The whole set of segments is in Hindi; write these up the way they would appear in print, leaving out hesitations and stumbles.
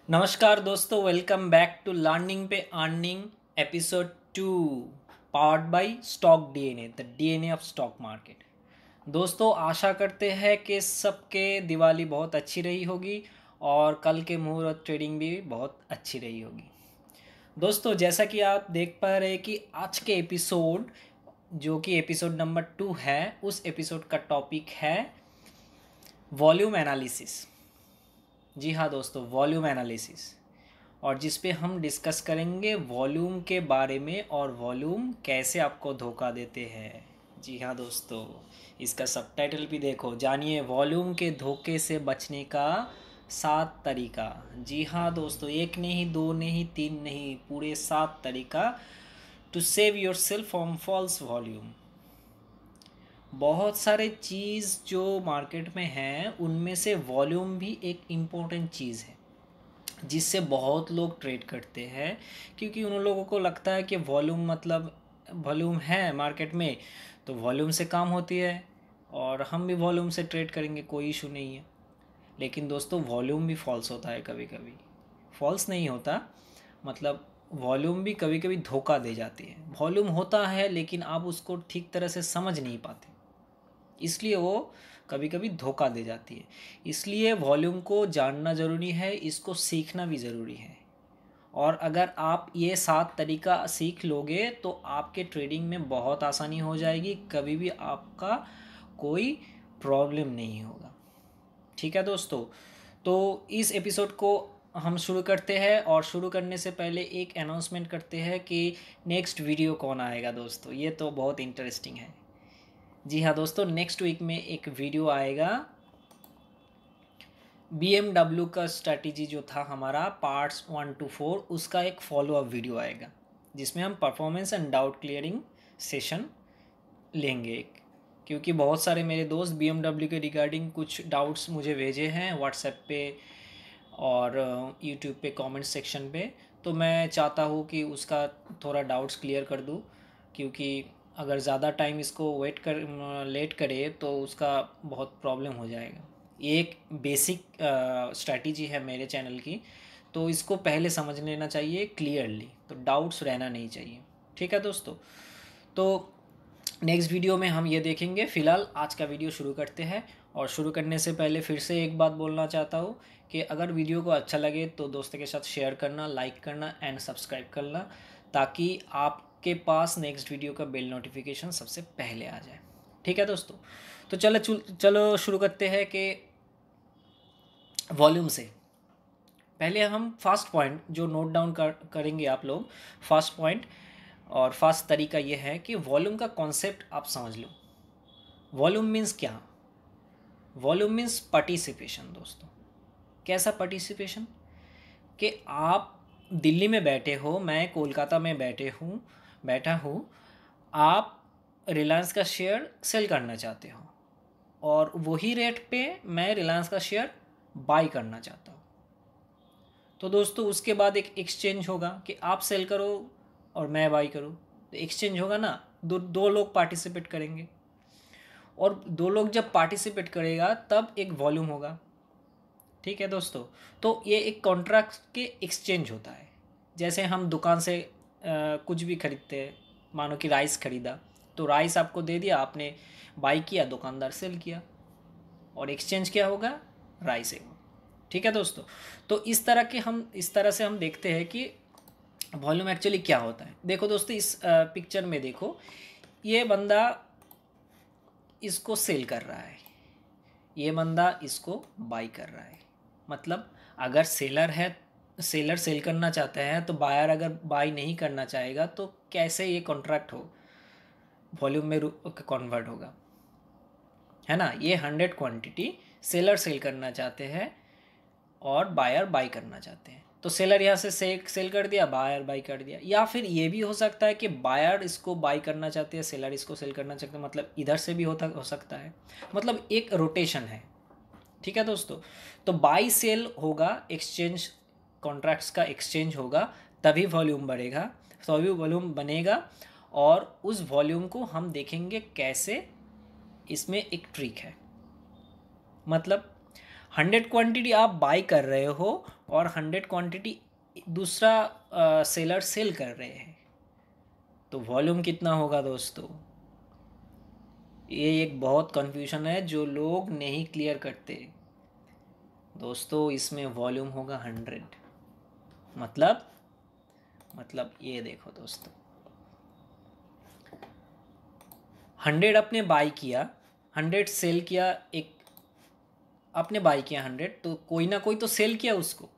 नमस्कार दोस्तों, वेलकम बैक टू लर्निंग पे earning episode 2 powered by stock DNA, the DNA of stock market. दोस्तों, आशा करते हैं कि सबके दिवाली बहुत अच्छी रही होगी और कल के मुहूर्त ट्रेडिंग भी बहुत अच्छी रही होगी। दोस्तों, जैसा कि आप देख पा रहे हैं कि आज के एपिसोड जो कि एपिसोड नंबर 2 है, उस एपिसोड का टॉपिक है वॉल्यूम एनालिसिस। जी हाँ दोस्तों, वॉल्यूम एनालिसिस, और जिस पे हम डिस्कस करेंगे वॉल्यूम के बारे में और वॉल्यूम कैसे आपको धोखा देते हैं। जी हाँ दोस्तों, इसका सबटाइटल भी देखो, जानिए वॉल्यूम के धोखे से बचने का 7 तरीका। जी हाँ दोस्तों, एक नहीं, दो नहीं, तीन नहीं, पूरे 7 तरीका to save yourself from false volume. बहुत सारे चीज़ जो मार्केट में हैं उनमें से वॉल्यूम भी एक इम्पोर्टेंट चीज़ है जिससे बहुत लोग ट्रेड करते हैं, क्योंकि उन लोगों को लगता है कि वॉल्यूम मतलब वॉल्यूम है मार्केट में तो वॉल्यूम से काम होती है और हम भी वॉल्यूम से ट्रेड करेंगे, कोई इशू नहीं है। लेकिन दोस्तों, वॉल्यूम भी फॉल्स होता है, कभी कभी फॉल्स नहीं होता, मतलब वॉल्यूम भी कभी कभी धोखा दे जाती है। वॉल्यूम होता है लेकिन आप उसको ठीक तरह से समझ नहीं पाते, इसलिए वो कभी कभी धोखा दे जाती है। इसलिए वॉल्यूम को जानना ज़रूरी है, इसको सीखना भी ज़रूरी है। और अगर आप ये 7 तरीका सीख लोगे तो आपके ट्रेडिंग में बहुत आसानी हो जाएगी, कभी भी आपका कोई प्रॉब्लम नहीं होगा। ठीक है दोस्तों, तो इस एपिसोड को हम शुरू करते हैं, और शुरू करने से पहले एक अनाउंसमेंट करते हैं कि नेक्स्ट वीडियो कौन आएगा। दोस्तों, ये तो बहुत इंटरेस्टिंग है। जी हाँ दोस्तों, नेक्स्ट वीक में एक वीडियो आएगा BMW का स्ट्रैटेजी जो था हमारा पार्ट्स 1 to 4, उसका एक फॉलोअप वीडियो आएगा जिसमें हम performance and doubt clearing session लेंगे एक, क्योंकि बहुत सारे मेरे दोस्त BMW के रिगार्डिंग कुछ डाउट्स मुझे भेजे हैं व्हाट्सएप पे और यूट्यूब पे कमेंट सेक्शन पे। तो मैं चाहता हूँ कि उसका थोड़ा डाउट्स क्लियर कर दूँ, क्योंकि अगर ज़्यादा टाइम इसको लेट करे तो उसका बहुत प्रॉब्लम हो जाएगा। ये एक बेसिक स्ट्रैटेजी है मेरे चैनल की, तो इसको पहले समझ लेना चाहिए क्लियरली, तो डाउट्स रहना नहीं चाहिए। ठीक है दोस्तों, तो नेक्स्ट वीडियो में हम ये देखेंगे। फ़िलहाल आज का वीडियो शुरू करते हैं, और शुरू करने से पहले फिर से एक बात बोलना चाहता हूँ कि अगर वीडियो को अच्छा लगे तो दोस्तों के साथ शेयर करना, लाइक करना एंड सब्सक्राइब करना, ताकि आपके पास नेक्स्ट वीडियो का बेल नोटिफिकेशन सबसे पहले आ जाए। ठीक है दोस्तों, तो चलो शुरू करते हैं कि वॉल्यूम से पहले हम फर्स्ट पॉइंट जो नोट डाउन करेंगे आप लोग। फर्स्ट पॉइंट और फर्स्ट तरीका ये है कि वॉल्यूम का कॉन्सेप्ट आप समझ लो। वॉल्यूम मीन्स क्या? Volume means participation. दोस्तों, कैसा पार्टिसिपेशन? कि आप दिल्ली में बैठे हो, मैं कोलकाता में बैठा हूँ, आप रिलायंस का शेयर सेल करना चाहते हो और वही रेट पे मैं रिलायंस का शेयर बाई करना चाहता हूँ। तो दोस्तों, उसके बाद एक एक्सचेंज होगा कि आप सेल करो और मैं बाई करूँ, तो एक्सचेंज होगा ना। दो लोग पार्टिसिपेट करेंगे, और दो लोग जब पार्टिसिपेट करेगा तब एक वॉल्यूम होगा। ठीक है दोस्तों, तो ये एक कॉन्ट्रैक्ट के एक्सचेंज होता है। जैसे हम दुकान से कुछ भी खरीदते हैं, मानो कि राइस खरीदा, तो राइस आपको दे दिया, आपने बाई किया, दुकानदार सेल किया, और एक्सचेंज क्या होगा? राइस है। ठीक है दोस्तों, तो इस तरह से हम देखते हैं कि वॉल्यूम एक्चुअली क्या होता है। देखो दोस्तों, इस पिक्चर में देखो, ये बंदा इसको सेल कर रहा है, ये बंदा इसको बाई कर रहा है। मतलब अगर सेलर सेल करना चाहते हैं तो बायर अगर बाई नहीं करना चाहेगा तो कैसे ये कॉन्ट्रैक्ट हो वॉल्यूम में कन्वर्ट होगा, है ना। ये 100 क्वांटिटी सेलर सेल करना चाहते हैं और बायर बाई करना चाहते हैं, तो सेलर यहाँ से सेल कर दिया, बायर बाई कर दिया। या फिर ये भी हो सकता है कि बायर इसको बाई करना चाहते हैं, सेलर इसको सेल करना चाहते हैं, मतलब इधर से भी हो सकता है, मतलब एक रोटेशन है। ठीक है दोस्तों, तो बाई सेल होगा, एक्सचेंज कॉन्ट्रैक्ट्स का एक्सचेंज होगा, तभी वॉल्यूम बढ़ेगा, तभी वॉल्यूम बनेगा। और उस वॉल्यूम को हम देखेंगे कैसे। इसमें एक ट्रिक है, मतलब 100 क्वांटिटी आप बाई कर रहे हो और 100 क्वांटिटी दूसरा सेलर सेल कर रहे हैं, तो वॉल्यूम कितना होगा दोस्तों? ये एक बहुत कंफ्यूजन है जो लोग नहीं क्लियर करते दोस्तों। इसमें वॉल्यूम होगा 100। मतलब ये देखो दोस्तों, 100 आपने बाई किया, 100 सेल किया, एक आपने बाई किया 100, तो कोई ना कोई तो सेल किया उसको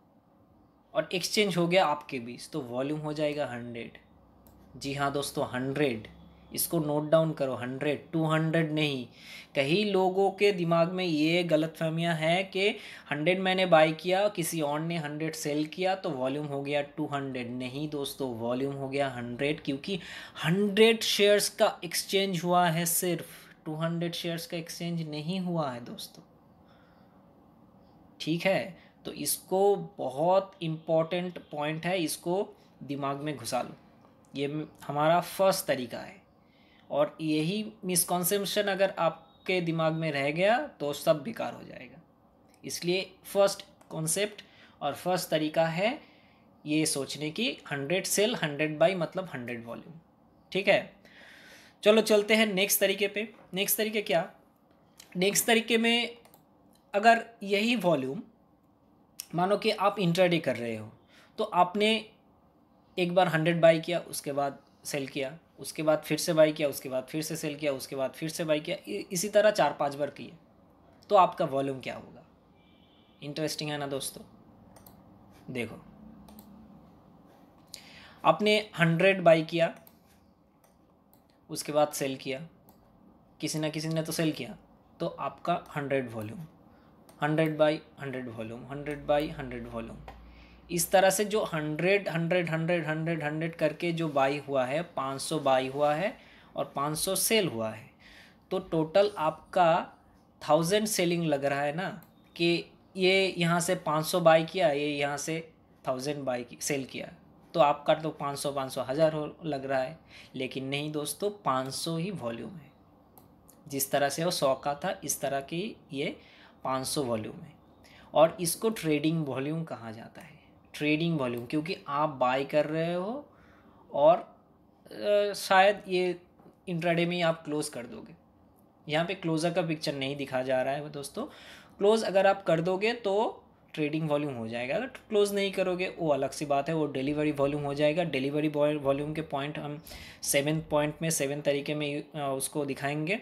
और एक्सचेंज हो गया आपके बीच, तो वॉल्यूम हो जाएगा 100। जी हाँ दोस्तों, 100। इसको नोट डाउन करो, 100, 200 नहीं। कई लोगों के दिमाग में ये गलतफहमियां हैं कि 100 मैंने बाई किया, किसी और ने 100 सेल किया, तो वॉल्यूम हो गया 200। नहीं दोस्तों, वॉल्यूम हो गया 100, क्योंकि 100 शेयर्स का एक्सचेंज हुआ है, सिर्फ 200 शेयर्स का एक्सचेंज नहीं हुआ है दोस्तों। ठीक है, तो इसको बहुत इम्पॉर्टेंट पॉइंट है, इसको दिमाग में घुसा लो। ये हमारा फर्स्ट तरीका है, और यही मिसकॉन्सेप्शन अगर आपके दिमाग में रह गया तो सब बेकार हो जाएगा। इसलिए फर्स्ट कॉन्सेप्ट और फर्स्ट तरीका है ये सोचने की 100 सेल 100 बाई मतलब 100 वॉल्यूम। ठीक है, चलो चलते हैं नेक्स्ट तरीके पे। नेक्स्ट तरीके क्या? नेक्स्ट तरीके में अगर यही वॉल्यूम मानो कि आप इंट्राडे कर रहे हो, तो आपने एक बार 100 बाई किया, उसके बाद सेल किया, उसके बाद फिर से बाई किया, उसके बाद फिर से सेल किया, उसके बाद फिर से बाई किया, इसी तरह 4-5 बार किए, तो आपका वॉल्यूम क्या होगा? इंटरेस्टिंग है ना दोस्तों। देखो, आपने 100 बाई किया, उसके बाद सेल किया, किसी ना किसी ने तो सेल किया, तो आपका 100 volume, 100 by 100 volume, 100 by 100 volume. इस तरह से जो 100 100 100 100 100 करके जो बाई हुआ है, 500 बाई हुआ है और 500 सेल हुआ है, तो टोटल आपका 1000 सेलिंग लग रहा है ना, कि ये यहाँ से 500 बाई किया, ये यहाँ से 1000 बाई सेल किया, तो आपका तो 500 500 1000 हो लग रहा है। लेकिन नहीं दोस्तों, 500 ही वॉल्यूम है। जिस तरह से वो 100 का था, इस तरह की ये 500 वॉल्यूम है, और इसको ट्रेडिंग वॉल्यूम कहा जाता है। ट्रेडिंग वॉल्यूम, क्योंकि आप बाय कर रहे हो और शायद ये इंट्राडे में ही आप क्लोज कर दोगे। यहाँ पे क्लोज़र का पिक्चर नहीं दिखा जा रहा है दोस्तों। क्लोज अगर आप कर दोगे तो ट्रेडिंग वॉल्यूम हो जाएगा, अगर क्लोज नहीं करोगे वो अलग सी बात है, वो डिलीवरी वॉल्यूम हो जाएगा। डिलीवरी वॉल्यूम के पॉइंट हम 7th पॉइंट में 7 तरीके में उसको दिखाएंगे।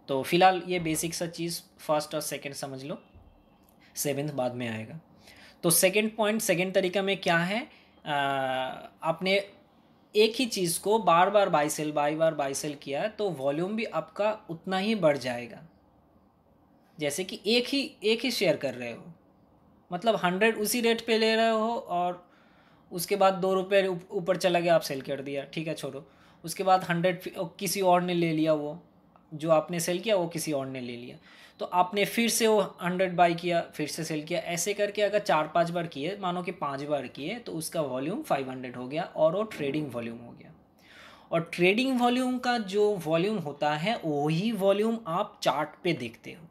तो फिलहाल ये बेसिक सा चीज़ फर्स्ट और सेकंड समझ लो, 7th बाद में आएगा। तो सेकंड पॉइंट, सेकंड तरीका में क्या है, आपने एक ही चीज़ को बार बार बाई सेल किया है, तो वॉल्यूम भी आपका उतना ही बढ़ जाएगा। जैसे कि एक ही शेयर कर रहे हो, मतलब 100 उसी रेट पे ले रहे हो, और उसके बाद 2 रुपये ऊपर चला गया, आप सेल कर दिया, ठीक है छोड़ो। उसके बाद 100 किसी और ने ले लिया, वो जो आपने सेल किया वो किसी और ने ले लिया, तो आपने फिर से वो 100 बाई किया, फिर से सेल किया। ऐसे करके अगर 4-5 बार किए, मानो कि 5 बार किए, तो उसका वॉल्यूम 500 हो गया, और वो ट्रेडिंग वॉल्यूम हो गया। और ट्रेडिंग वॉल्यूम का जो वॉल्यूम होता है, वही वॉल्यूम आप चार्ट पे देखते हो,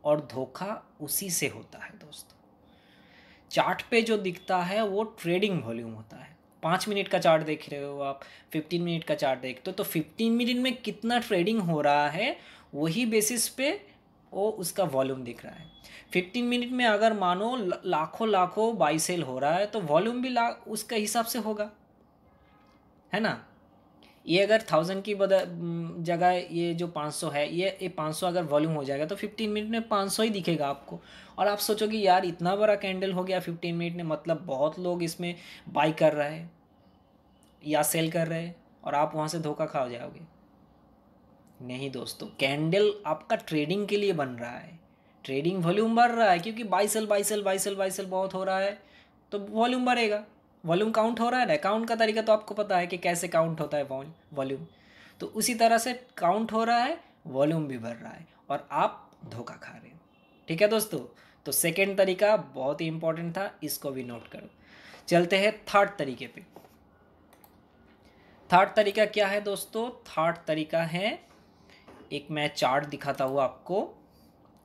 और धोखा उसी से होता है दोस्तों। चार्ट पे जो दिखता है वो ट्रेडिंग वॉल्यूम होता है। 5 मिनट का चार्ट देख रहे हो आप, 15 मिनट का चार्ट देखते हो, तो 15 मिनट में कितना ट्रेडिंग हो रहा है, वही बेसिस पे वो उसका वॉल्यूम दिख रहा है। 15 मिनट में अगर मानो लाखों लाखों बाई सेल हो रहा है, तो वॉल्यूम भी उसका हिसाब से होगा, है ना। ये अगर 1000 की जगह ये जो 500 है, ये 500 अगर वॉल्यूम हो जाएगा, तो 15 मिनट में 500 ही दिखेगा आपको। और आप सोचोगे यार इतना बड़ा कैंडल हो गया 15 मिनट में, मतलब बहुत लोग इसमें बाई कर रहे हैं या सेल कर रहे हैं, और आप वहाँ से धोखा खा जाओगे। नहीं दोस्तों, कैंडल आपका ट्रेडिंग के लिए बन रहा है, ट्रेडिंग वॉल्यूम बढ़ रहा है, क्योंकि बाई सेल बहुत हो रहा है, तो वॉल्यूम बढ़ेगा। वॉल्यूम काउंट हो रहा है ना, काउंट का तरीका तो आपको पता है कि कैसे काउंट होता है वॉल्यूम, तो उसी तरह से काउंट हो रहा है, वॉल्यूम भी बढ़ रहा है, और आप धोखा खा रहे हो। ठीक है दोस्तों, तो सेकेंड तरीका बहुत ही इंपॉर्टेंट था, इसको भी नोट करो। चलते हैं थर्ड तरीके पे। थर्ड तरीका क्या है दोस्तों? थर्ड तरीका है, एक मैं चार्ट दिखाता हूँ आपको,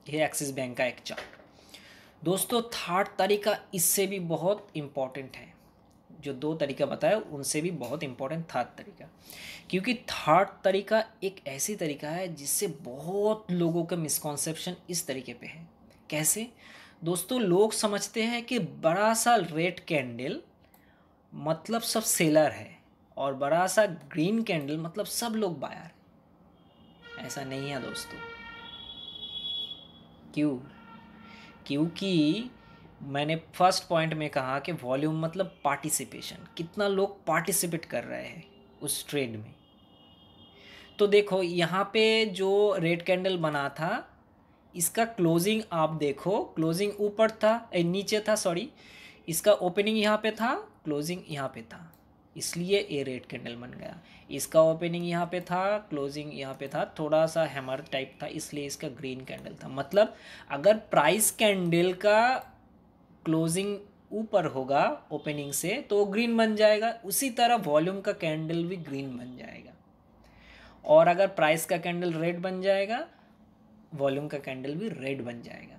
ये एक्सिस बैंक का एक चार्ट। दोस्तों थर्ड तरीका इससे भी बहुत इम्पॉर्टेंट है, जो दो तरीका बताया उनसे भी बहुत इम्पोर्टेंट थर्ड तरीका, क्योंकि थर्ड तरीका एक ऐसी तरीका है जिससे बहुत लोगों का मिसकॉन्सेप्शन इस तरीके पे है। कैसे दोस्तों, लोग समझते हैं कि बड़ा सा रेड कैंडल मतलब सब सेलर है और बड़ा सा ग्रीन कैंडल मतलब सब लोग बायर। ऐसा नहीं है दोस्तों। क्यों? क्योंकि मैंने फर्स्ट पॉइंट में कहा कि वॉल्यूम मतलब पार्टिसिपेशन, कितना लोग पार्टिसिपेट कर रहे हैं उस ट्रेड में। तो देखो यहाँ पे जो रेड कैंडल बना था, इसका क्लोजिंग आप देखो, क्लोजिंग ऊपर था, नीचे था सॉरी, इसका ओपनिंग यहाँ पे था, क्लोजिंग यहाँ पे था, इसलिए ये रेड कैंडल बन गया। इसका ओपनिंग यहाँ पे था, क्लोजिंग यहाँ पे था, थोड़ा सा हैमर टाइप था, इसलिए इसका ग्रीन कैंडल था। मतलब अगर प्राइस कैंडल का क्लोजिंग ऊपर होगा ओपनिंग से तो ग्रीन बन जाएगा, उसी तरह वॉल्यूम का कैंडल भी ग्रीन बन जाएगा। और अगर प्राइस का कैंडल रेड बन जाएगा, वॉल्यूम का कैंडल भी रेड बन जाएगा।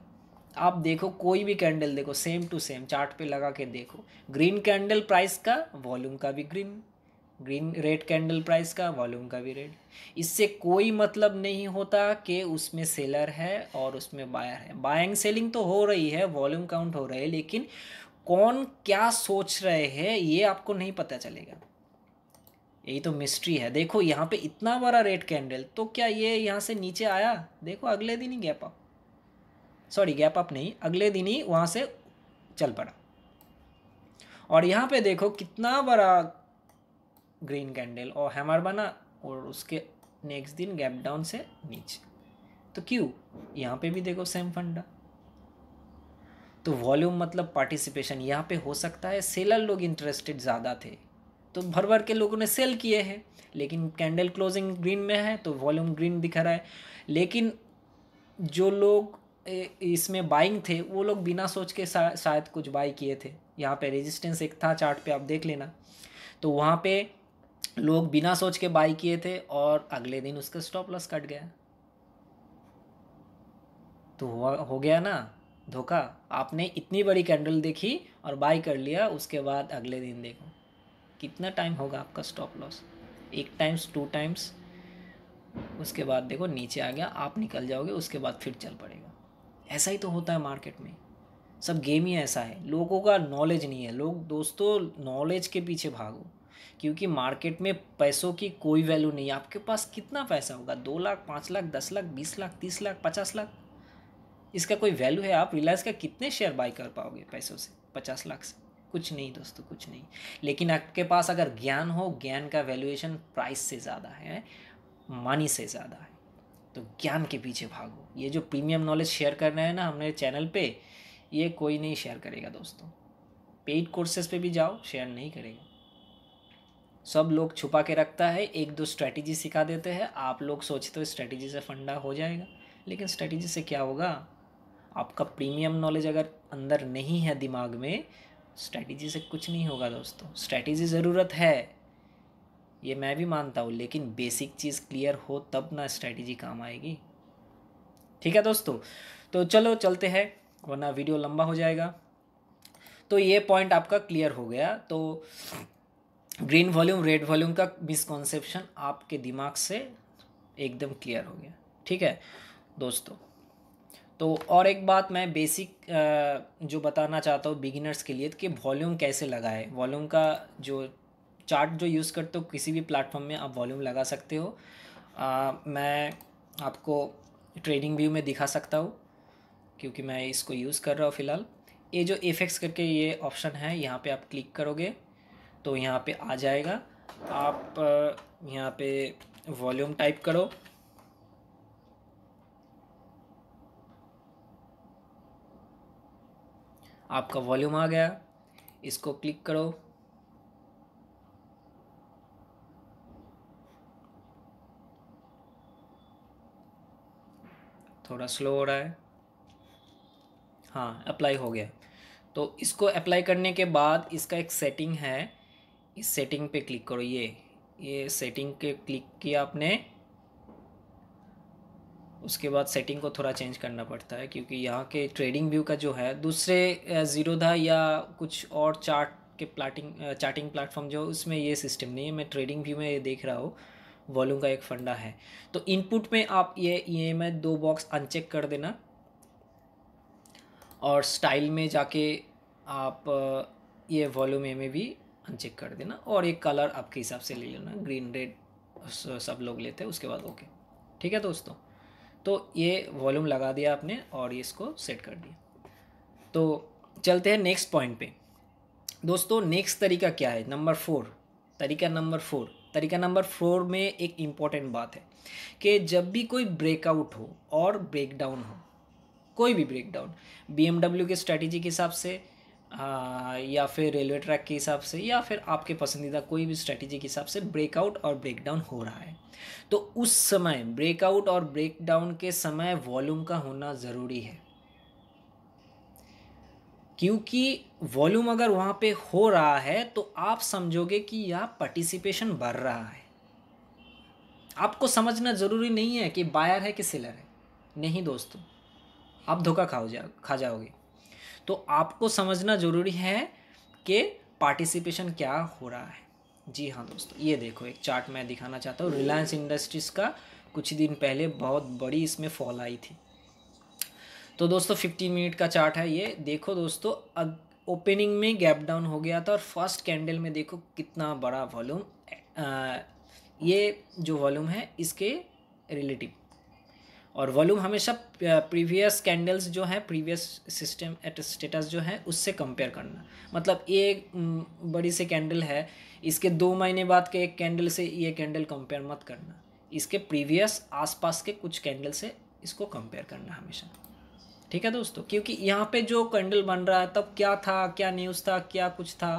आप देखो कोई भी कैंडल देखो, सेम टू सेम चार्ट पे लगा के देखो, ग्रीन कैंडल प्राइस का, वॉल्यूम का भी green, green red candle price का, वॉल्यूम का भी रेड। इससे कोई मतलब नहीं होता कि उसमें सेलर है और उसमें बायर है। बाइंग सेलिंग तो हो रही है, वॉल्यूम काउंट हो रहे हैं, लेकिन कौन क्या सोच रहे हैं ये आपको नहीं पता चलेगा। यही तो मिस्ट्री है। देखो यहाँ पे इतना बड़ा रेड कैंडल, तो क्या ये यहाँ से नीचे आया? देखो अगले दिन ही gap up, sorry gap up नहीं, अगले दिन ही वहाँ से चल पड़ा। और यहाँ पे देखो कितना बड़ा ग्रीन कैंडल और हैमर बना, और उसके नेक्स्ट दिन गैप डाउन से नीचे। तो क्यों? यहाँ पे भी देखो सेम फंडा। तो वॉल्यूम मतलब पार्टिसिपेशन। यहाँ पे हो सकता है सेलर लोग इंटरेस्टेड ज़्यादा थे तो भर भर के लोगों ने सेल किए हैं, लेकिन कैंडल क्लोजिंग ग्रीन में है तो वॉल्यूम ग्रीन दिखा रहा है। लेकिन जो लोग इसमें बाइंग थे वो लोग बिना सोच के शायद कुछ बाई किए थे। यहाँ पे रेजिस्टेंस एक था, चार्ट पे आप देख लेना, तो वहाँ पे लोग बिना सोच के बाई किए थे और अगले दिन उसका स्टॉप लॉस कट गया। तो हो गया ना धोखा। आपने इतनी बड़ी कैंडल देखी और बाई कर लिया, उसके बाद अगले दिन देखो कितना टाइम होगा आपका स्टॉप लॉस, एक टाइम्स, टू टाइम्स, उसके बाद देखो नीचे आ गया, आप निकल जाओगे, उसके बाद फिर चल पड़ेगा। ऐसा ही तो होता है मार्केट में, सब गेम ही ऐसा है। लोगों का नॉलेज नहीं है। लोग दोस्तों नॉलेज के पीछे भागो, क्योंकि मार्केट में पैसों की कोई वैल्यू नहीं है। आपके पास कितना पैसा होगा, 2 लाख, 5 लाख, 10 लाख, 20 लाख, 30 लाख, 50 लाख, इसका कोई वैल्यू है? आप रिलायंस का कितने शेयर बाई कर पाओगे पैसों से, 50 लाख से? कुछ नहीं दोस्तों, कुछ नहीं। लेकिन आपके पास अगर ज्ञान हो, ज्ञान का वैल्यूएशन प्राइस से ज़्यादा है, मनी से ज़्यादा है, तो ज्ञान के पीछे भागो। ये जो प्रीमियम नॉलेज शेयर कर रहे हैं ना हमने चैनल पे, ये कोई नहीं शेयर करेगा दोस्तों। पेड कोर्सेज पे भी जाओ, शेयर नहीं करेगा। सब लोग छुपा के रखता है, एक दो स्ट्रैटेजी सिखा देते हैं। आप लोग सोचते हो स्ट्रैटेजी से फंडा हो जाएगा, लेकिन स्ट्रैटेजी से क्या होगा? आपका प्रीमियम नॉलेज अगर अंदर नहीं है दिमाग में, स्ट्रैटेजी से कुछ नहीं होगा दोस्तों। स्ट्रैटेजी ज़रूरत है, ये मैं भी मानता हूँ, लेकिन बेसिक चीज़ क्लियर हो तब ना स्ट्रैटेजी काम आएगी। ठीक है दोस्तों, तो चलो चलते हैं वरना वीडियो लंबा हो जाएगा। तो ये पॉइंट आपका क्लियर हो गया। तो ग्रीन वॉल्यूम, रेड वॉल्यूम का मिसकॉन्सेप्शन आपके दिमाग से एकदम क्लियर हो गया। ठीक है दोस्तों, तो और एक बात मैं बेसिक जो बताना चाहता हूँ बिगिनर्स के लिए कि वॉल्यूम कैसे लगाए। वॉल्यूम का जो चार्ट जो यूज़ करते हो किसी भी प्लेटफॉर्म में आप वॉल्यूम लगा सकते हो। मैं आपको ट्रेडिंग व्यू में दिखा सकता हूँ क्योंकि मैं इसको यूज़ कर रहा हूँ फ़िलहाल। ये जो एफएक्स करके ये ऑप्शन है, यहाँ पे आप क्लिक करोगे तो यहाँ पे आ जाएगा। आप यहाँ पे वॉल्यूम टाइप करो, आपका वॉल्यूम आ गया, इसको क्लिक करो। थोड़ा स्लो हो रहा है, हाँ अप्लाई हो गया। तो इसको अप्लाई करने के बाद इसका एक सेटिंग है, इस सेटिंग पे क्लिक करो। ये सेटिंग के क्लिक किया आपने, उसके बाद सेटिंग को थोड़ा चेंज करना पड़ता है, क्योंकि यहाँ के ट्रेडिंग व्यू का जो है दूसरे ज़ीरोधा या कुछ और चार्टिंग प्लेटफॉर्म जो उसमें ये सिस्टम नहीं है। मैं ट्रेडिंग व्यू में ये देख रहा हूँ, वॉल्यूम का एक फंडा है। तो इनपुट में आप ये EMI 2 बॉक्स अनचेक कर देना, और स्टाइल में जाके आप ये वॉल्यूम में भी अनचेक कर देना, और एक कलर आपके हिसाब से ले लेना, ग्रीन रेड सब लोग लेते हैं, उसके बाद ओके। ठीक है दोस्तों, तो ये वॉल्यूम लगा दिया आपने और इसको सेट कर दिया। तो चलते हैं नेक्स्ट पॉइंट पे दोस्तों। नेक्स्ट तरीका क्या है? नंबर 4, तरीका नंबर 4 में एक इम्पॉर्टेंट बात है कि जब भी कोई ब्रेकआउट हो और ब्रेकडाउन हो, कोई भी ब्रेकडाउन BMW के स्ट्रैटेजी के हिसाब से, या फिर रेलवे ट्रैक के हिसाब से, या फिर आपके पसंदीदा कोई भी स्ट्रैटेजी के हिसाब से ब्रेकआउट और ब्रेकडाउन हो रहा है, तो उस समय ब्रेकआउट और ब्रेकडाउन के समय वॉल्यूम का होना ज़रूरी है। क्योंकि वॉल्यूम अगर वहाँ पे हो रहा है तो आप समझोगे कि यहाँ पार्टिसिपेशन बढ़ रहा है। आपको समझना ज़रूरी नहीं है कि बायर है कि सेलर है, नहीं दोस्तों, आप धोखा खा जाओगे। तो आपको समझना ज़रूरी है कि पार्टिसिपेशन क्या हो रहा है। जी हाँ दोस्तों, ये देखो एक चार्ट मैं दिखाना चाहता हूँ। रिलायंस इंडस्ट्रीज़ का कुछ दिन पहले बहुत बड़ी इसमें फॉल आई थी। तो दोस्तों 15 मिनट का चार्ट है ये। देखो दोस्तों, ओपनिंग में गैप डाउन हो गया था, और फर्स्ट कैंडल में देखो कितना बड़ा वॉल्यूम, ये जो वॉल्यूम है इसके रिलेटिव, और वॉल्यूम हमेशा प्रीवियस कैंडल्स जो है, प्रीवियस सिस्टम एट स्टेटस जो है उससे कंपेयर करना। मतलब एक बड़ी सी कैंडल है, इसके 2 महीने बाद के एक कैंडल से ये कैंडल कंपेयर मत करना, इसके प्रीवियस आसपास के कुछ कैंडल से इसको कंपेयर करना हमेशा। ठीक है दोस्तों, क्योंकि यहाँ पे जो कैंडल बन रहा है तब क्या था, क्या न्यूज़ था, क्या कुछ था,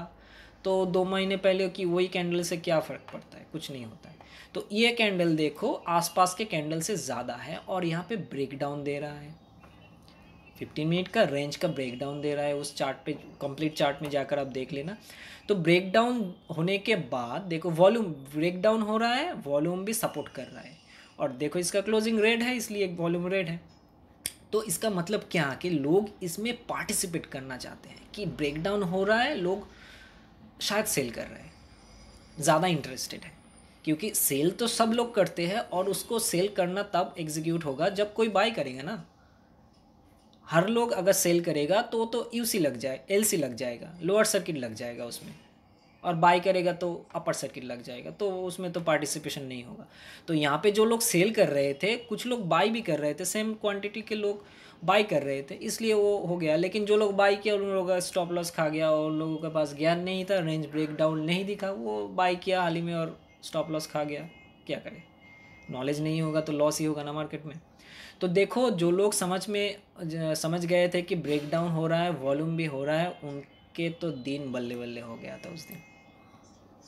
तो 2 महीने पहले की वही कैंडल से क्या फ़र्क पड़ता है? कुछ नहीं होता है। तो ये कैंडल देखो आसपास के कैंडल से ज़्यादा है, और यहाँ पे ब्रेक डाउन दे रहा है, 15 मिनट का रेंज का ब्रेक डाउन दे रहा है। उस चार्ट पे, कंप्लीट चार्ट में जाकर आप देख लेना। तो ब्रेक डाउन होने के बाद देखो वॉल्यूम ब्रेक डाउन हो रहा है, वॉल्यूम भी सपोर्ट कर रहा है, और देखो इसका क्लोजिंग रेड है, इसलिए वॉल्यूम रेड है। तो इसका मतलब क्या कि लोग इसमें पार्टिसिपेट करना चाहते हैं कि ब्रेकडाउन हो रहा है, लोग शायद सेल कर रहे हैं, ज़्यादा इंटरेस्टेड है। क्योंकि सेल तो सब लोग करते हैं, और उसको सेल करना तब एग्जीक्यूट होगा जब कोई बाय करेगा ना। हर लोग अगर सेल करेगा तो यूसी लग जाए, एलसी लग जाएगा, लोअर सर्किट लग जाएगा उसमें, और बाय करेगा तो अपर सर्किट लग जाएगा, तो उसमें तो पार्टिसिपेशन नहीं होगा। तो यहाँ पे जो लोग सेल कर रहे थे, कुछ लोग बाय भी कर रहे थे, सेम क्वांटिटी के लोग बाय कर रहे थे, इसलिए वो हो गया। लेकिन जो लोग बाय किया उन लोगों का स्टॉप लॉस खा गया, और लोगों के पास ज्ञान नहीं था, रेंज ब्रेक डाउन नहीं दिखा, वो बाय किया हाल ही में और स्टॉप लॉस खा गया। क्या करे, नॉलेज नहीं होगा तो लॉस ही होगा ना मार्केट में। तो देखो जो लोग समझ गए थे कि ब्रेक डाउन हो रहा है, वॉल्यूम भी हो रहा है, उनके तो दिन बल्ले बल्ले हो गया था उस दिन।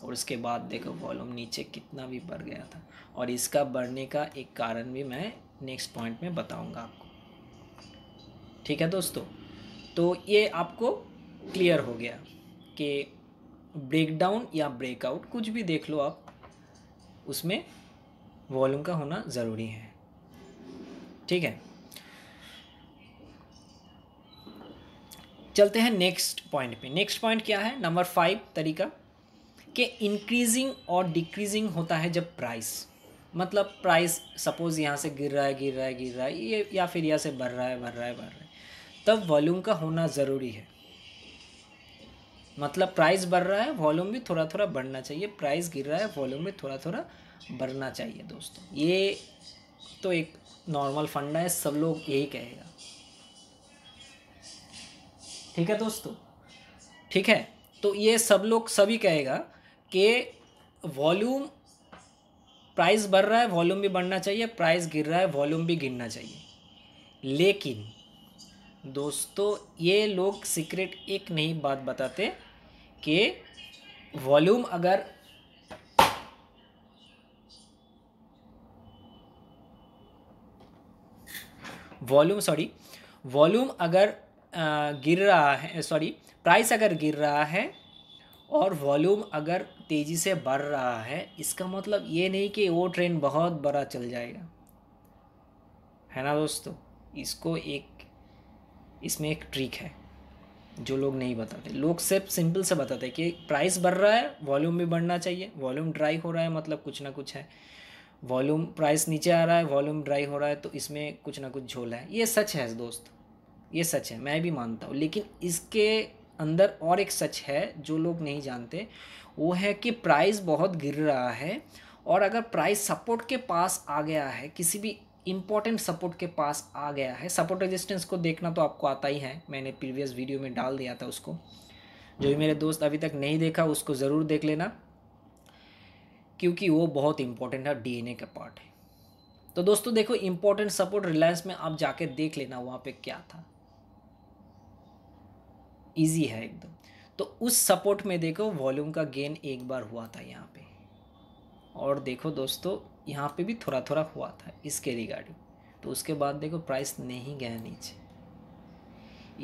और उसके बाद देखो वॉल्यूम नीचे कितना भी बढ़ गया था, और इसका बढ़ने का एक कारण भी मैं नेक्स्ट पॉइंट में बताऊंगा आपको। ठीक है दोस्तों, तो ये आपको क्लियर हो गया कि ब्रेकडाउन या ब्रेकआउट कुछ भी देख लो आप, उसमें वॉल्यूम का होना ज़रूरी है। ठीक है, चलते हैं नेक्स्ट पॉइंट पे। नेक्स्ट पॉइंट क्या है? नंबर 5 तरीका कि इंक्रीजिंग और डिक्रीजिंग होता है जब प्राइस, मतलब प्राइस सपोज़ यहाँ से गिर रहा है ये, या फिर यहाँ से बढ़ रहा है, तब वॉल्यूम का होना ज़रूरी है। मतलब प्राइस बढ़ रहा है, वॉल्यूम भी थोड़ा थोड़ा बढ़ना चाहिए, प्राइस गिर रहा है, वॉल्यूम भी थोड़ा थोड़ा बढ़ना चाहिए दोस्तों। ये तो एक नॉर्मल फंडा है, सब लोग यही कहेगा। ठीक है दोस्तों, ठीक है, तो ये सब लोग सभी कहेगा कि वॉल्यूम, प्राइस बढ़ रहा है, वॉल्यूम भी बढ़ना चाहिए, प्राइस गिर रहा है, वॉल्यूम भी गिरना चाहिए। लेकिन दोस्तों ये लोग सीक्रेट एक नहीं बात बताते कि वॉल्यूम अगर वॉल्यूम अगर गिर रहा है, प्राइस अगर गिर रहा है और वॉल्यूम अगर तेज़ी से बढ़ रहा है, इसका मतलब ये नहीं कि वो ट्रेंड बहुत बड़ा चल जाएगा, है ना दोस्तों। इसको इसमें एक ट्रिक है जो लोग नहीं बताते। लोग सिर्फ सिंपल से बताते हैं कि प्राइस बढ़ रहा है, वॉल्यूम भी बढ़ना चाहिए, वॉल्यूम ड्राई हो रहा है मतलब कुछ ना कुछ है, वॉल्यूम प्राइस नीचे आ रहा है, वॉल्यूम ड्राई हो रहा है तो इसमें कुछ ना कुछ झोल है। ये सच है दोस्त, ये सच है, मैं भी मानता हूँ। लेकिन इसके अंदर और एक सच है जो लोग नहीं जानते, वो है कि प्राइस बहुत गिर रहा है, और अगर प्राइस सपोर्ट के पास आ गया है, किसी भी इंपॉर्टेंट सपोर्ट के पास आ गया है, सपोर्ट रेजिस्टेंस को देखना तो आपको आता ही है, मैंने प्रीवियस वीडियो में डाल दिया था उसको। जो भी मेरे दोस्त अभी तक नहीं देखा उसको ज़रूर देख लेना, क्योंकि वो बहुत इंपॉर्टेंट है, डीएनए का पार्ट है। तो दोस्तों देखो, इंपॉर्टेंट सपोर्ट रिलायंस में आप जाके देख लेना वहाँ पे क्या था, इजी है एकदम। तो उस सपोर्ट में देखो वॉल्यूम का गेन एक बार हुआ था यहाँ पे, और देखो दोस्तों यहाँ पे भी थोड़ा थोड़ा हुआ था इसके रिगार्डिंग। तो उसके बाद देखो प्राइस नहीं गया नीचे।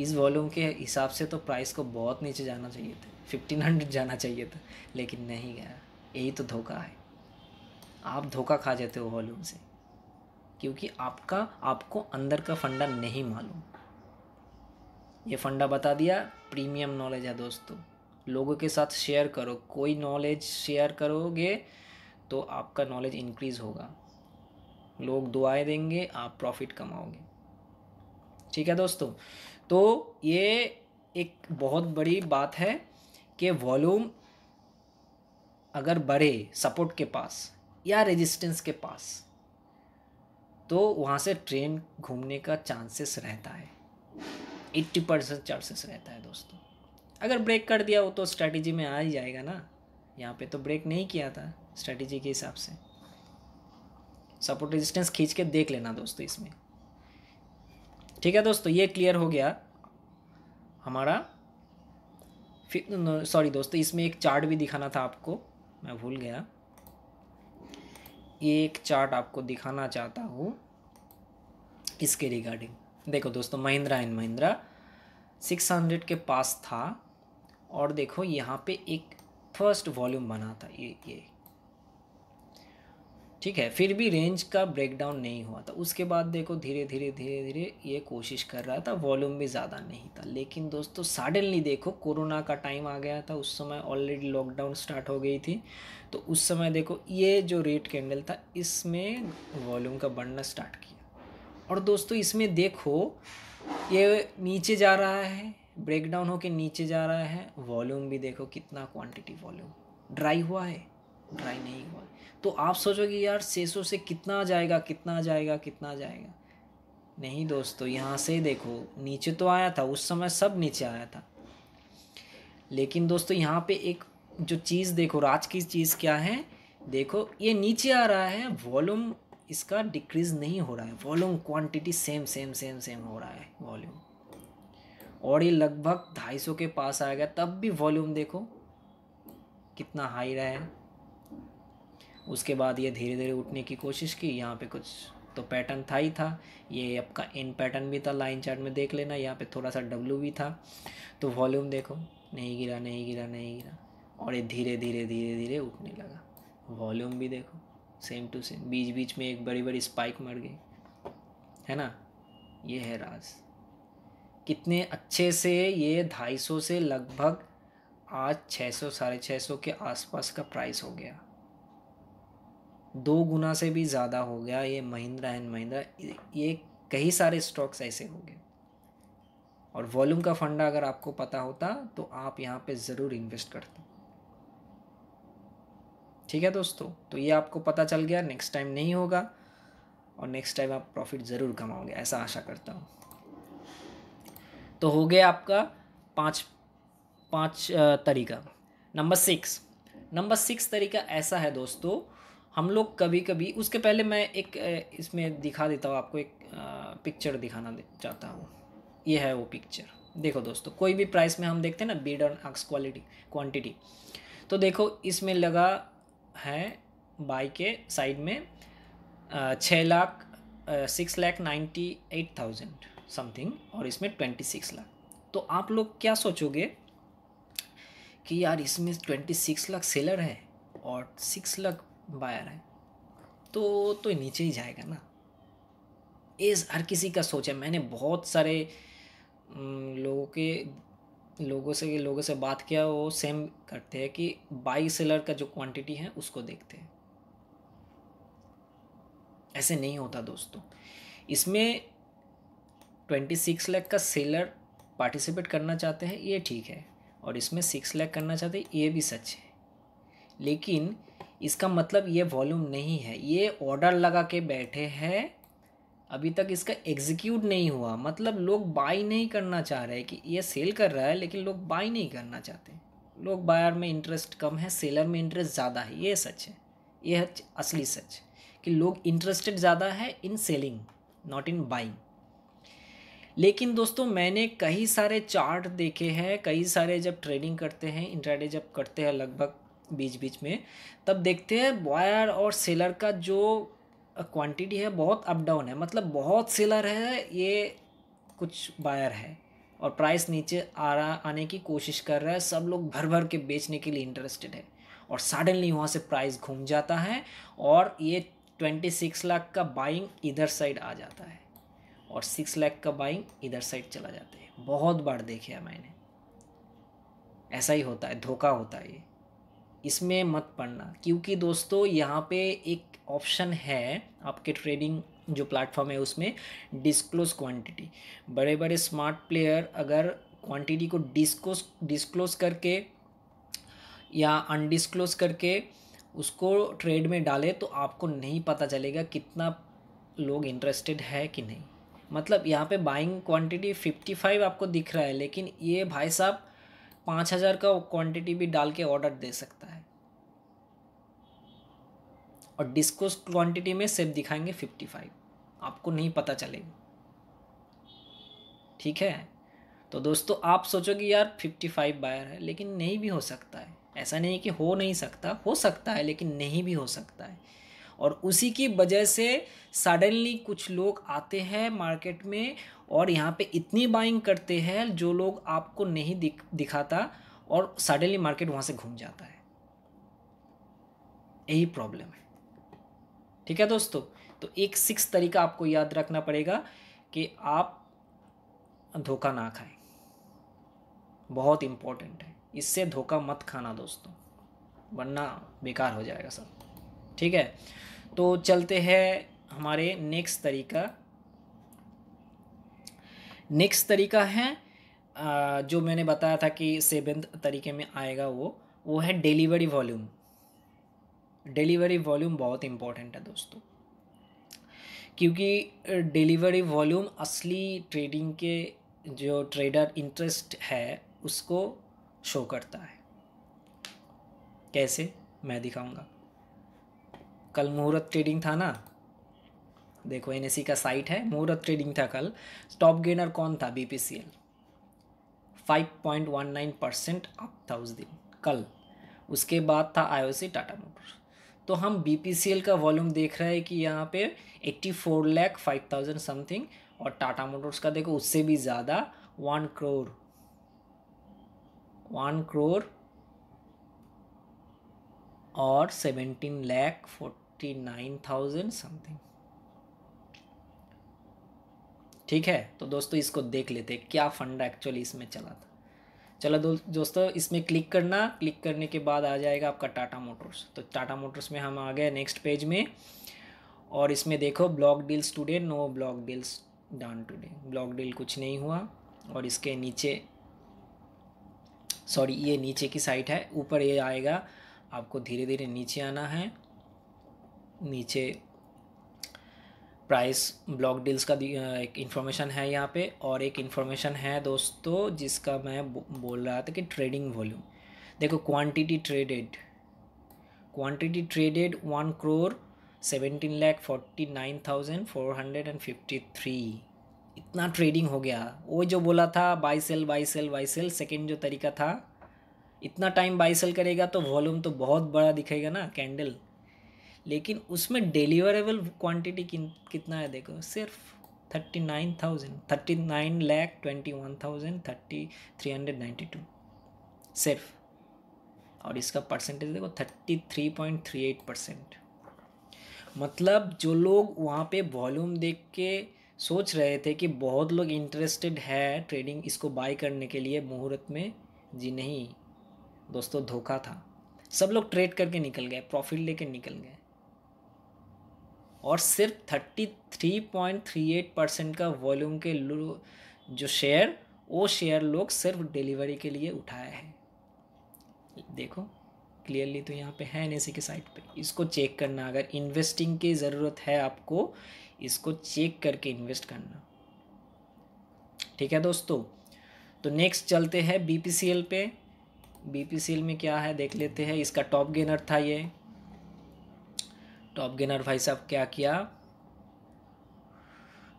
इस वॉल्यूम के हिसाब से तो प्राइस को बहुत नीचे जाना चाहिए था, 1500 जाना चाहिए था, लेकिन नहीं गया। यही तो धोखा है, आप धोखा खा जाते हो वॉल्यूम से, क्योंकि आपको अंदर का फंडा नहीं मालूम। ये फंडा बता दिया, प्रीमियम नॉलेज है दोस्तों, लोगों के साथ शेयर करो। कोई नॉलेज शेयर करोगे तो आपका नॉलेज इंक्रीज़ होगा, लोग दुआएं देंगे, आप प्रॉफिट कमाओगे। ठीक है दोस्तों, तो ये एक बहुत बड़ी बात है कि वॉल्यूम अगर बढ़े सपोर्ट के पास या रेजिस्टेंस के पास, तो वहाँ से ट्रेंड घूमने का चांसेस रहता है, 80% चांसेस रहता है दोस्तों। अगर ब्रेक कर दिया वो तो स्ट्रैटेजी में आ ही जाएगा ना, यहाँ पे तो ब्रेक नहीं किया था स्ट्रैटेजी के हिसाब से। सपोर्ट रेजिस्टेंस खींच के देख लेना दोस्तों इसमें। ठीक है दोस्तों, ये क्लियर हो गया हमारा। सॉरी दोस्तों, इसमें एक चार्ट भी दिखाना था आपको, मैं भूल गया। ये एक चार्ट आपको दिखाना चाहता हूँ इसके रिगार्डिंग। देखो दोस्तों, महिंद्रा एंड महिंद्रा 600 के पास था, और देखो यहाँ पे एक फर्स्ट वॉल्यूम बना था ये ठीक है, फिर भी रेंज का ब्रेकडाउन नहीं हुआ था। उसके बाद देखो धीरे धीरे ये कोशिश कर रहा था, वॉल्यूम भी ज़्यादा नहीं था। लेकिन दोस्तों सडनली देखो कोरोना का टाइम आ गया था, उस समय ऑलरेडी लॉकडाउन स्टार्ट हो गई थी। तो उस समय देखो ये जो रेड कैंडल था इसमें वॉल्यूम का बढ़ना स्टार्ट किया, और दोस्तों इसमें देखो ये नीचे जा रहा है, ब्रेकडाउन होके नीचे जा रहा है। वॉल्यूम भी देखो कितना क्वांटिटी वॉल्यूम ड्राई हुआ है, ड्राई नहीं हुआ है। तो आप सोचोगे यार 600 से कितना जाएगा, कितना जाएगा, कितना जाएगा। नहीं दोस्तों, यहाँ से देखो नीचे तो आया था, उस समय सब नीचे आया था। लेकिन दोस्तों यहाँ पे एक जो चीज़ देखो, राज की चीज़ क्या है, देखो ये नीचे आ रहा है, वॉल्यूम इसका डिक्रीज नहीं हो रहा है, volume quantity same same same same हो रहा है वॉल्यूम, और ये लगभग 250 के पास आ गया, तब भी वॉल्यूम देखो कितना हाई रहा है। उसके बाद ये धीरे धीरे उठने की कोशिश की, यहाँ पे कुछ तो पैटर्न था ही था, ये आपका इन पैटर्न भी था, लाइन चार्ट में देख लेना, यहाँ पे थोड़ा सा डब्ल्यू भी था। तो वॉल्यूम देखो नहीं गिरा नहीं गिरा नहीं गिरा, और ये धीरे धीरे उठने लगा। वॉल्यूम भी देखो सेम टू सेम, बीच बीच में एक बड़ी बड़ी स्पाइक मर गई, है ना। ये है राज, कितने अच्छे से ये 250 से लगभग आज 600 650 के आसपास का प्राइस हो गया, 2 गुना से भी ज़्यादा हो गया ये महिंद्रा एंड महिंद्रा। ये कई सारे स्टॉक्स ऐसे हो गए, और वॉल्यूम का फंडा अगर आपको पता होता तो आप यहाँ पे ज़रूर इन्वेस्ट करते। ठीक है दोस्तों, तो ये आपको पता चल गया, नेक्स्ट टाइम नहीं होगा, और नेक्स्ट टाइम आप प्रॉफिट ज़रूर कमाओगे, ऐसा आशा करता हूँ। तो हो गया आपका पाँच तरीका। नंबर 6 तरीका ऐसा है दोस्तों, हम लोग कभी कभी, उसके पहले मैं एक इसमें दिखा देता हूँ आपको, एक पिक्चर दिखाना चाहता हूँ। ये है वो पिक्चर। देखो दोस्तों, कोई भी प्राइस में हम देखते हैं ना बिड ऑन आस्क क्वांटिटी, तो देखो इसमें लगा है बाई के साइड में 6,98,000 समथिंग, और इसमें 26 लाख। तो आप लोग क्या सोचोगे कि यार इसमें 26 लाख सेलर है और 6 लाख बायर है, तो नीचे ही जाएगा ना। ये हर किसी का सोच है। मैंने बहुत सारे लोगों से बात किया, वो सेम करते हैं कि बाई सेलर का जो क्वांटिटी है उसको देखते हैं। ऐसे नहीं होता दोस्तों। इसमें 26 लाख का सेलर पार्टिसिपेट करना चाहते हैं, ये ठीक है, और इसमें 6 लाख करना चाहते हैं, ये भी सच है। लेकिन इसका मतलब ये वॉल्यूम नहीं है। ये ऑर्डर लगा के बैठे हैं, अभी तक इसका एग्जीक्यूट नहीं हुआ। मतलब लोग बाई नहीं करना चाह रहे कि ये सेल कर रहा है, लेकिन लोग बाई नहीं करना चाहते। लोग बायर में इंटरेस्ट कम है, सेलर में इंटरेस्ट ज़्यादा है। ये सच है, ये है असली सच, कि लोग इंटरेस्टेड ज़्यादा है in selling, not in buying. लेकिन दोस्तों मैंने कई सारे चार्ट देखे हैं, कई सारे जब ट्रेडिंग करते हैं, इंट्राडे जब करते हैं लगभग बीच बीच में, तब देखते हैं बायर और सेलर का जो क्वांटिटी है बहुत अप डाउन है। मतलब बहुत सेलर है, ये कुछ बायर है, और प्राइस नीचे आने की कोशिश कर रहा है। सब लोग भर भर के बेचने के लिए इंटरेस्टेड है, और सडनली वहाँ से प्राइस घूम जाता है, और ये 26 लाख का बाइंग इधर साइड आ जाता है, और 6 लाख का बाइंग इधर साइड चला जाता है। बहुत बार देखे है मैंने, ऐसा ही होता है, धोखा होता है ये। इसमें मत पड़ना, क्योंकि दोस्तों यहाँ पे एक ऑप्शन है आपके ट्रेडिंग जो प्लेटफॉर्म है उसमें, डिस्क्लोज क्वांटिटी। बड़े बड़े स्मार्ट प्लेयर अगर क्वांटिटी को डिस्क्लोज करके या अनडिस्क्लोज करके उसको ट्रेड में डाले, तो आपको नहीं पता चलेगा कितना लोग इंटरेस्टेड है कि नहीं। मतलब यहाँ पे बाइंग क्वांटिटी 55 आपको दिख रहा है, लेकिन ये भाई साहब 5000 का क्वांटिटी भी डाल के ऑर्डर दे सकता है, और डिस्कोस क्वांटिटी में सिर्फ दिखाएंगे 55, आपको नहीं पता चलेगा। ठीक है, तो दोस्तों आप सोचोगे यार 55 बायर है, लेकिन नहीं भी हो सकता है। ऐसा नहीं कि हो नहीं सकता, हो सकता है, लेकिन नहीं भी हो सकता है। और उसी की वजह से सडनली कुछ लोग आते हैं मार्केट में, और यहाँ पे इतनी बाइंग करते हैं जो लोग आपको नहीं दिखाता, और सडनली मार्केट वहाँ से घूम जाता है। यही प्रॉब्लम है। ठीक है दोस्तों, तो एक 6 तरीका आपको याद रखना पड़ेगा कि आप धोखा ना खाएं। बहुत इम्पोर्टेंट है, इससे धोखा मत खाना दोस्तों, वरना बेकार हो जाएगा सब। ठीक है, तो चलते हैं हमारे नेक्स्ट तरीका है जो मैंने बताया था कि 7th तरीके में आएगा, वो है डिलीवरी वॉल्यूम। डिलीवरी वॉल्यूम बहुत इम्पोर्टेंट है दोस्तों, क्योंकि डिलीवरी वॉल्यूम असली ट्रेडिंग के जो ट्रेडर इंटरेस्ट है उसको शो करता है। कैसे, मैं दिखाऊंगा। कल मुहूर्त ट्रेडिंग था ना, देखो एनएससी का साइट है, मुहूर्त ट्रेडिंग था कल। टॉप गेनर कौन था? बीपीसीएल 5.19% अप था उस दिन कल। उसके बाद था आईओसी टाटा मोटर्स। तो हम बीपीसीएल का वॉल्यूम देख रहे हैं कि यहाँ पे 84,05,000 समथिंग, और टाटा मोटर्स का देखो उससे भी ज़्यादा 1 करोड़ और 17,49,000 समथिंग। ठीक है, तो दोस्तों इसको देख लेते हैं क्या फंडा एक्चुअली इसमें चला था। चलो दोस्तों इसमें क्लिक करना, क्लिक करने के बाद आ जाएगा आपका टाटा मोटर्स। तो टाटा मोटर्स में हम आ गए नेक्स्ट पेज में, और इसमें देखो block deals today, no block deals done today, block deal कुछ नहीं हुआ। और इसके नीचे, सॉरी ये नीचे की साइट है, ऊपर ये आएगा, आपको धीरे धीरे नीचे आना है। नीचे प्राइस ब्लॉक डील्स का एक इन्फॉर्मेशन है यहाँ पे, और एक इन्फॉर्मेशन है दोस्तों जिसका मैं बोल रहा था कि ट्रेडिंग वॉल्यूम। देखो क्वांटिटी ट्रेडेड 1,17,49,453, इतना ट्रेडिंग हो गया। वो जो बोला था buy sell buy sell buy sell, second जो तरीका था, इतना टाइम बाई सेल करेगा तो वॉल्यूम तो बहुत बड़ा दिखेगा ना कैंडल, लेकिन उसमें डिलीवरेबल क्वांटिटी कितना है देखो, सिर्फ 39,21,392 सिर्फ। और इसका परसेंटेज देखो 33.38%। मतलब जो लोग वहाँ पे वॉल्यूम देख के सोच रहे थे कि बहुत लोग इंटरेस्टेड है ट्रेडिंग इसको बाय करने के लिए मुहूर्त में। जी नहीं दोस्तों, धोखा था। सब लोग ट्रेड करके निकल गए, प्रॉफिट लेके निकल गए, और सिर्फ 33.38% का वॉल्यूम के जो शेयर, वो शेयर लोग सिर्फ डिलीवरी के लिए उठाए हैं। देखो क्लियरली तो यहाँ पे है NSE के साइट पे, इसको चेक करना। अगर इन्वेस्टिंग की ज़रूरत है आपको, इसको चेक करके इन्वेस्ट करना। ठीक है दोस्तों, तो नेक्स्ट चलते हैं BPCL पे। BPCL में क्या है देख लेते हैं। इसका टॉप गेनर था ये। टॉप गेनर भाई साहब क्या किया,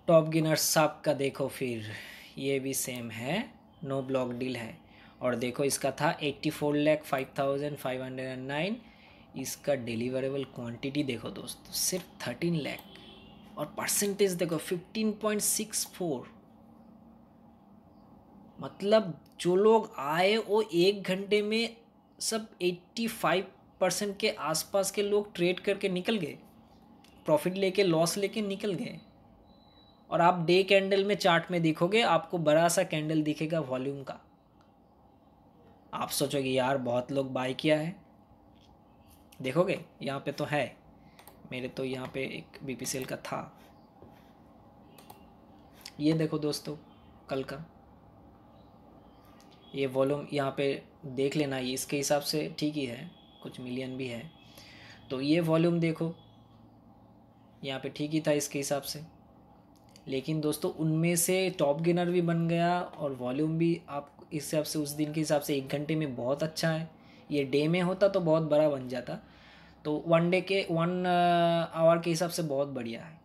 टॉप गेनर साहब का देखो फिर ये भी सेम है, नो ब्लॉक डील है। और देखो इसका था 84,05,509। इसका डिलीवरेबल क्वांटिटी देखो दोस्तों सिर्फ 13 लाख, और परसेंटेज देखो 15.64। मतलब जो लोग आए वो 1 घंटे में सब 85% के आसपास के लोग ट्रेड करके निकल गए, प्रॉफिट लेके लॉस लेके निकल गए। और आप डे कैंडल में चार्ट में देखोगे, आपको बड़ा सा कैंडल दिखेगा वॉल्यूम का। आप सोचोगे यार बहुत लोग बाय किया है। देखोगे यहाँ पे तो है, मेरे तो यहाँ पे एक BPCL का था। ये देखो दोस्तों कल का ये वॉल्यूम यहाँ पे देख लेना, ये इसके हिसाब से ठीक ही है, कुछ मिलियन भी है। तो ये वॉल्यूम देखो यहाँ पे ठीक ही था इसके हिसाब से। लेकिन दोस्तों उनमें से टॉप गेनर भी बन गया और वॉल्यूम भी आप इस हिसाब से उस दिन के हिसाब से 1 घंटे में बहुत अच्छा है। ये डे में होता तो बहुत बड़ा बन जाता, तो 1 आवर के हिसाब से बहुत बढ़िया है।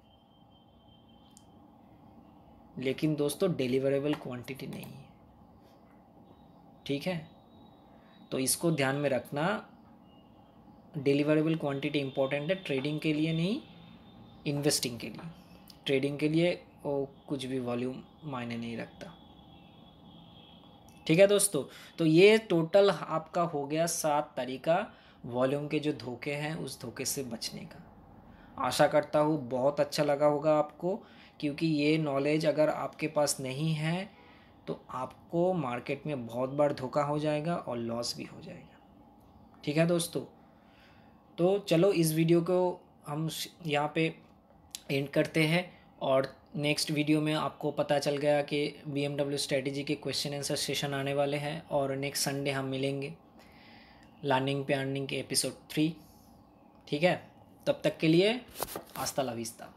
लेकिन दोस्तों डिलीवरेबल क्वांटिटी नहीं है, ठीक है, तो इसको ध्यान में रखना। डिलीवरेबल क्वांटिटी इंपॉर्टेंट है ट्रेडिंग के लिए, नहीं इन्वेस्टिंग के लिए। ट्रेडिंग के लिए वो कुछ भी वॉल्यूम मायने नहीं रखता। ठीक है दोस्तों, तो ये टोटल आपका हो गया 7 तरीका वॉल्यूम के जो धोखे हैं उस धोखे से बचने का। आशा करता हूँ बहुत अच्छा लगा होगा आपको, क्योंकि ये नॉलेज अगर आपके पास नहीं है तो आपको मार्केट में बहुत बार धोखा हो जाएगा और लॉस भी हो जाएगा। ठीक है दोस्तों, तो चलो इस वीडियो को हम यहाँ पे एंड करते हैं, और नेक्स्ट वीडियो में आपको पता चल गया कि BMW स्ट्रेटेजी के क्वेश्चन आंसर सेशन आने वाले हैं, और नेक्स्ट संडे हम मिलेंगे लर्निंग पे अर्निंग के एपिसोड 3। ठीक है, तब तक के लिए आस्ता ला विस्ता।